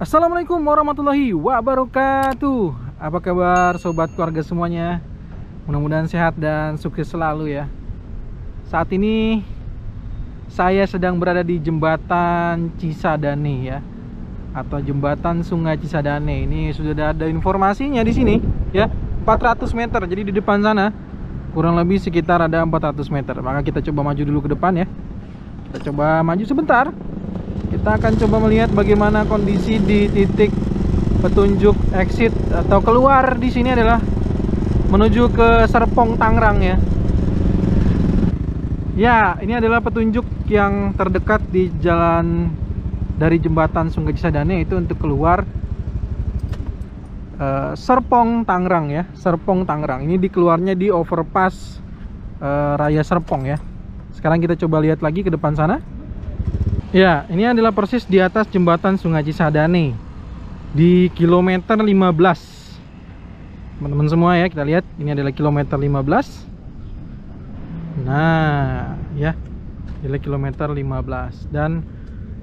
Assalamualaikum warahmatullahi wabarakatuh. Apa kabar sobat keluarga semuanya? Mudah-mudahan sehat dan sukses selalu ya. Saat ini saya sedang berada di jembatan Cisadane ya, atau jembatan Sungai Cisadane. Ini sudah ada informasinya di sini ya, 400 meter. Jadi di depan sana kurang lebih sekitar ada 400 meter. Maka kita coba maju dulu ke depan ya. Kita coba maju sebentar. Kita akan coba melihat bagaimana kondisi di titik petunjuk exit atau keluar di sini adalah menuju ke Serpong Tangerang ya. Ya, ini adalah petunjuk yang terdekat di jalan dari jembatan Sungai Cisadane itu untuk keluar Serpong Tangerang ya, Serpong Tangerang. Ini dikeluarnya di overpass Raya Serpong ya. Sekarang kita coba lihat lagi ke depan sana. Ya, ini adalah persis di atas jembatan Sungai Cisadane di kilometer 15. Teman-teman semua ya, kita lihat ini adalah kilometer 15. Nah, ya. Adalah kilometer 15 dan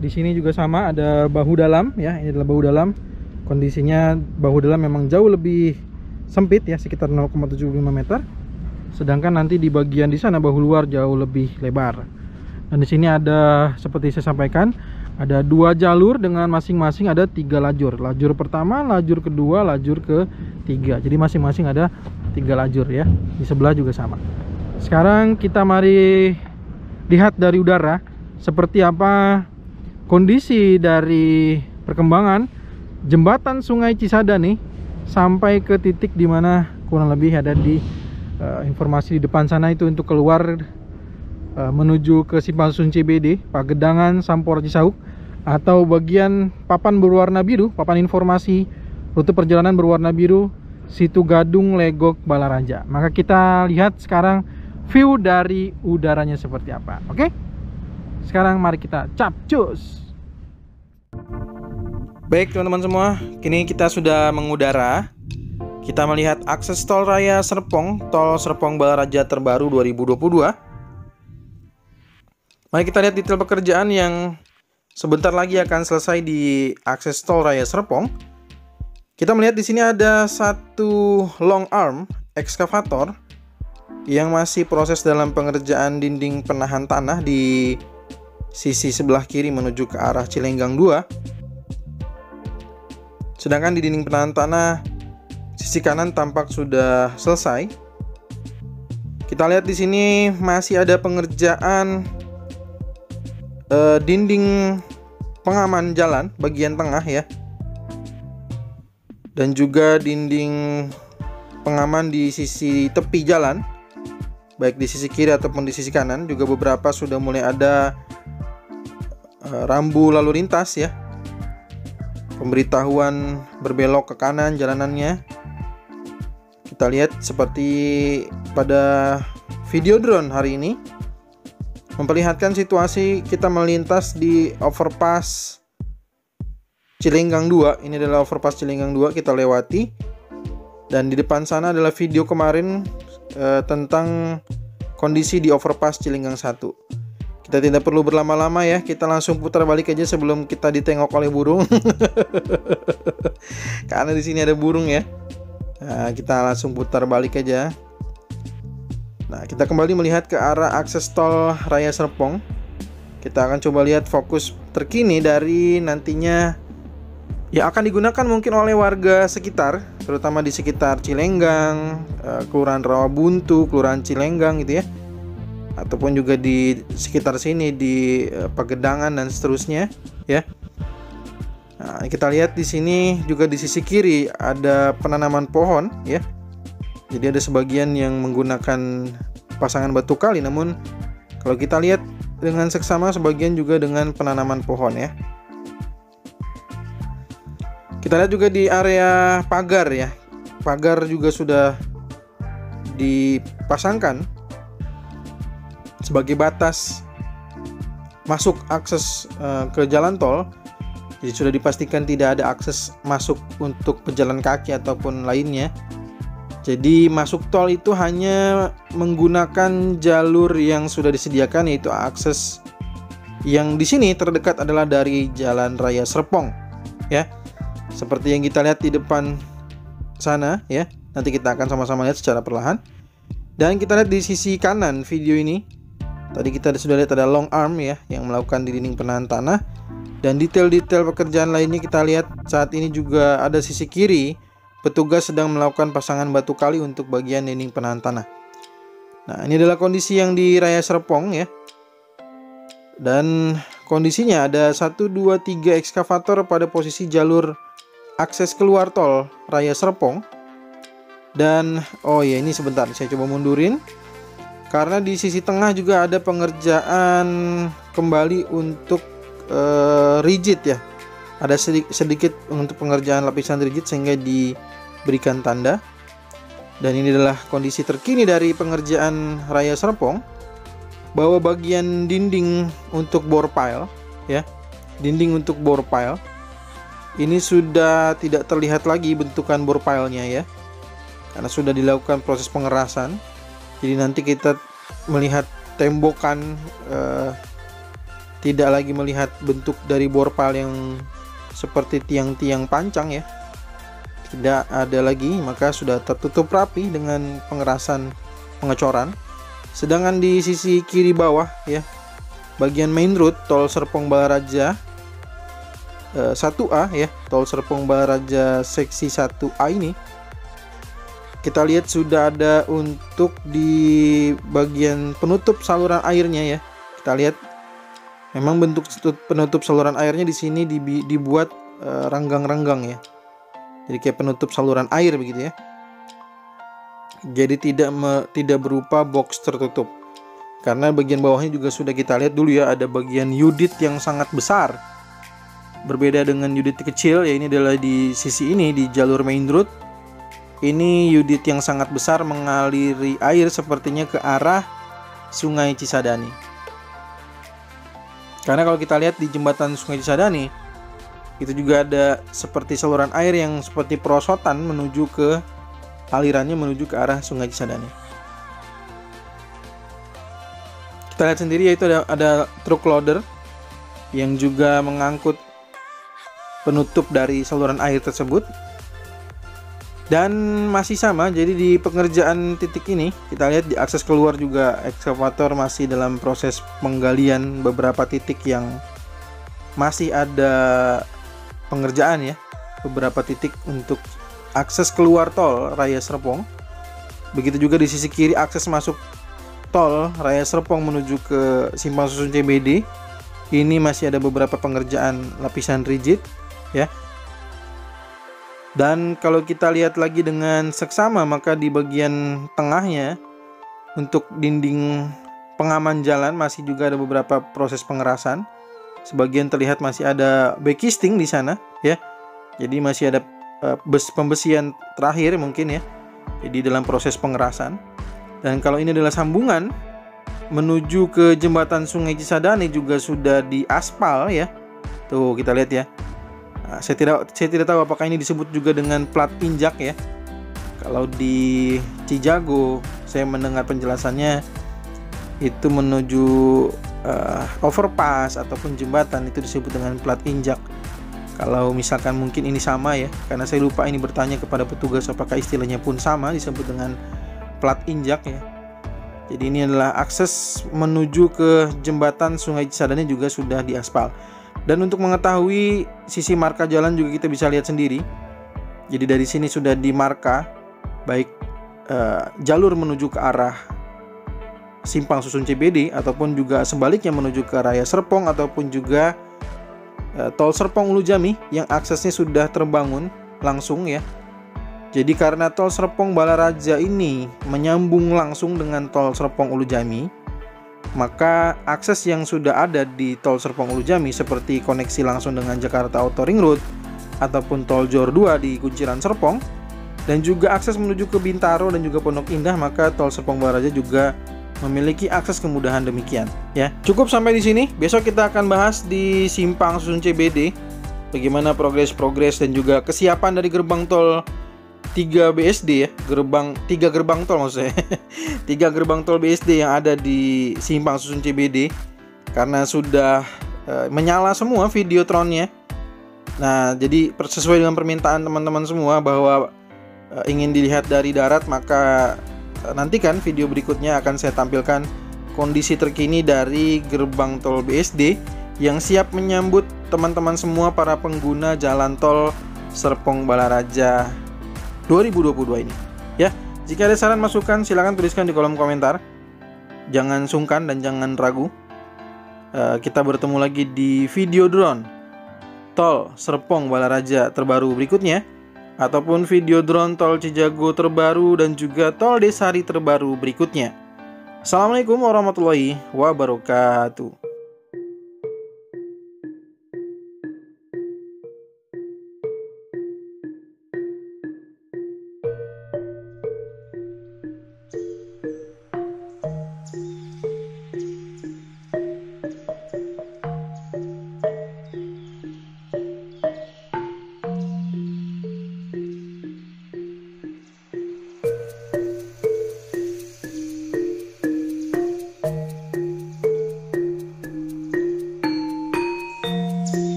di sini juga sama ada bahu dalam ya. Ini adalah bahu dalam. Kondisinya bahu dalam memang jauh lebih sempit ya, sekitar 0,75 meter. Sedangkan nanti di bagian di sana bahu luar jauh lebih lebar. Dan di sini ada, seperti saya sampaikan, ada 2 jalur dengan masing-masing ada 3 lajur. Lajur pertama, lajur kedua, lajur ketiga. Jadi masing-masing ada 3 lajur ya. Di sebelah juga sama. Sekarang kita mari lihat dari udara seperti apa kondisi dari perkembangan jembatan Sungai Cisadane sampai ke titik dimana kurang lebih ada di informasi di depan sana itu untuk keluar menuju ke Simpang Susun CBD, Pagedangan, Sampor Cisauk, atau bagian papan berwarna biru, papan informasi rute perjalanan berwarna biru, Situ Gadung, Legok, Balaraja. Maka kita lihat sekarang view dari udaranya seperti apa. Oke? Sekarang mari kita capcus. Baik teman-teman semua, kini kita sudah mengudara. Kita melihat akses tol raya Serpong, tol Serpong Balaraja terbaru 2022. Mari kita lihat detail pekerjaan yang sebentar lagi akan selesai di akses tol raya Serpong. Kita melihat di sini ada satu long arm ekskavator yang masih proses dalam pengerjaan dinding penahan tanah di sisi sebelah kiri menuju ke arah Cilenggang 2. Sedangkan di dinding penahan tanah sisi kanan tampak sudah selesai. Kita lihat di sini masih ada pengerjaan dinding pengaman jalan bagian tengah ya, dan juga dinding pengaman di sisi tepi jalan, baik di sisi kiri ataupun di sisi kanan. Juga beberapa sudah mulai ada rambu lalu lintas ya, pemberitahuan berbelok ke kanan jalanannya. Kita lihat seperti pada video drone hari ini memperlihatkan situasi kita melintas di overpass Cilenggang 2. Ini adalah overpass Cilenggang 2 kita lewati. Dan di depan sana adalah video kemarin tentang kondisi di overpass Cilenggang 1. Kita tidak perlu berlama-lama ya, kita langsung putar balik aja sebelum kita ditengok oleh burung. Karena di sini ada burung ya. Nah, kita langsung putar balik aja. Nah, kita kembali melihat ke arah akses tol Raya Serpong. Kita akan coba lihat fokus terkini dari nantinya yang akan digunakan mungkin oleh warga sekitar, terutama di sekitar Cilenggang, Kelurahan Rawabuntu, Kelurahan Cilenggang gitu ya. Ataupun juga di sekitar sini di Pagedangan dan seterusnya ya. Nah, kita lihat di sini juga di sisi kiri ada penanaman pohon ya. Jadi ada sebagian yang menggunakan pasangan batu kali, namun kalau kita lihat dengan seksama sebagian juga dengan penanaman pohon ya. Kita lihat juga di area pagar ya. Pagar juga sudah dipasangkan sebagai batas masuk akses ke jalan tol. Jadi sudah dipastikan tidak ada akses masuk untuk pejalan kaki ataupun lainnya. Jadi masuk tol itu hanya menggunakan jalur yang sudah disediakan, yaitu akses yang di sini terdekat adalah dari Jalan Raya Serpong, ya. seperti yang kita lihat di depan sana ya. Nanti kita akan sama-sama lihat secara perlahan. Dan kita lihat di sisi kanan video ini, tadi kita sudah lihat ada long arm ya yang melakukan di dinding penahan tanah. Dan detail-detail pekerjaan lainnya kita lihat saat ini juga ada sisi kiri, petugas sedang melakukan pasangan batu kali untuk bagian dinding penahan tanah. Nah, ini adalah kondisi yang di Raya Serpong ya. Dan kondisinya ada 1, 2, 3 ekskavator pada posisi jalur akses keluar tol Raya Serpong. Dan oh ya, ini sebentar saya coba mundurin, karena di sisi tengah juga ada pengerjaan kembali untuk rigid ya. Ada sedikit untuk pengerjaan lapisan rigid sehingga diberikan tanda. Dan ini adalah kondisi terkini dari pengerjaan Raya Serpong, bahwa bagian dinding untuk bore pile ya, dinding untuk bore pile ini sudah tidak terlihat lagi bentukan bore pile-nya ya, karena sudah dilakukan proses pengerasan. Jadi nanti kita melihat tembokan, tidak lagi melihat bentuk dari bore pile yang seperti tiang-tiang pancang ya, tidak ada lagi, maka sudah tertutup rapi dengan pengerasan pengecoran. Sedangkan di sisi kiri bawah ya, bagian main road tol Serpong Balaraja 1A ya, tol Serpong Balaraja seksi 1A ini, kita lihat sudah ada untuk di bagian penutup saluran airnya ya. Kita lihat memang bentuk penutup saluran airnya di sini dibuat renggang-renggang ya. Jadi kayak penutup saluran air begitu ya. Jadi tidak berupa box tertutup. Karena bagian bawahnya juga sudah kita lihat dulu ya, ada bagian unit yang sangat besar. Berbeda dengan unit kecil ya, ini adalah di sisi ini di jalur main road. Ini unit yang sangat besar mengaliri air sepertinya ke arah Sungai Cisadane. Karena kalau kita lihat di jembatan Sungai Cisadane, itu juga ada seperti saluran air yang seperti perosotan menuju ke alirannya menuju ke arah Sungai Cisadane. Kita lihat sendiri yaitu ada truk loader yang juga mengangkut penutup dari saluran air tersebut. Dan masih sama, jadi di pengerjaan titik ini kita lihat di akses keluar juga ekskavator masih dalam proses penggalian beberapa titik yang masih ada pengerjaan ya, beberapa titik untuk akses keluar tol Raya Serpong. Begitu juga di sisi kiri akses masuk tol Raya Serpong menuju ke Simpang Susun CBD. Ini masih ada beberapa pengerjaan lapisan rigid ya. Dan kalau kita lihat lagi dengan seksama, maka di bagian tengahnya untuk dinding pengaman jalan masih juga ada beberapa proses pengerasan. Sebagian terlihat masih ada backisting di sana ya. Jadi masih ada pembesian terakhir mungkin ya. Jadi dalam proses pengerasan. Dan kalau ini adalah sambungan menuju ke jembatan Sungai Cisadane juga sudah diaspal ya. Tuh kita lihat ya. Nah, saya tidak tahu apakah ini disebut juga dengan plat injak ya. Kalau di Cijago saya mendengar penjelasannya itu menuju overpass ataupun jembatan itu disebut dengan plat injak. Kalau misalkan mungkin ini sama ya, karena saya lupa ini bertanya kepada petugas apakah istilahnya pun sama disebut dengan plat injak ya. Jadi ini adalah akses menuju ke jembatan Sungai Cisadane juga sudah diaspal. Dan untuk mengetahui sisi marka jalan juga kita bisa lihat sendiri. Jadi dari sini sudah dimarka baik jalur menuju ke arah Simpang Susun CBD ataupun juga sebaliknya menuju ke Raya Serpong ataupun juga tol Serpong Ulu Jami yang aksesnya sudah terbangun langsung ya. Jadi karena tol Serpong Balaraja ini menyambung langsung dengan tol Serpong Ulu Jami, maka akses yang sudah ada di tol Serpong Ulu Jami seperti koneksi langsung dengan Jakarta Outer Ring Road ataupun tol Jor 2 di Kunciran Serpong dan juga akses menuju ke Bintaro dan juga Pondok Indah, maka tol Serpong Balaraja juga memiliki akses kemudahan demikian ya. Cukup sampai di sini. Besok kita akan bahas di Simpang Susun CBD bagaimana progres dan juga kesiapan dari gerbang tol 3 BSD ya, 3 gerbang tol maksud saya 3 gerbang tol BSD yang ada di Simpang Susun CBD karena sudah menyala semua videotronnya. Nah, jadi sesuai dengan permintaan teman-teman semua bahwa ingin dilihat dari darat, maka nantikan video berikutnya akan saya tampilkan kondisi terkini dari gerbang tol BSD yang siap menyambut teman-teman semua para pengguna jalan tol Serpong Balaraja 2022 ini. Ya, jika ada saran masukan silakan tuliskan di kolom komentar. Jangan sungkan dan jangan ragu. Kita bertemu lagi di video drone tol Serpong Balaraja terbaru berikutnya, ataupun video drone tol Cijago terbaru dan juga tol Desari terbaru berikutnya. Assalamualaikum warahmatullahi wabarakatuh.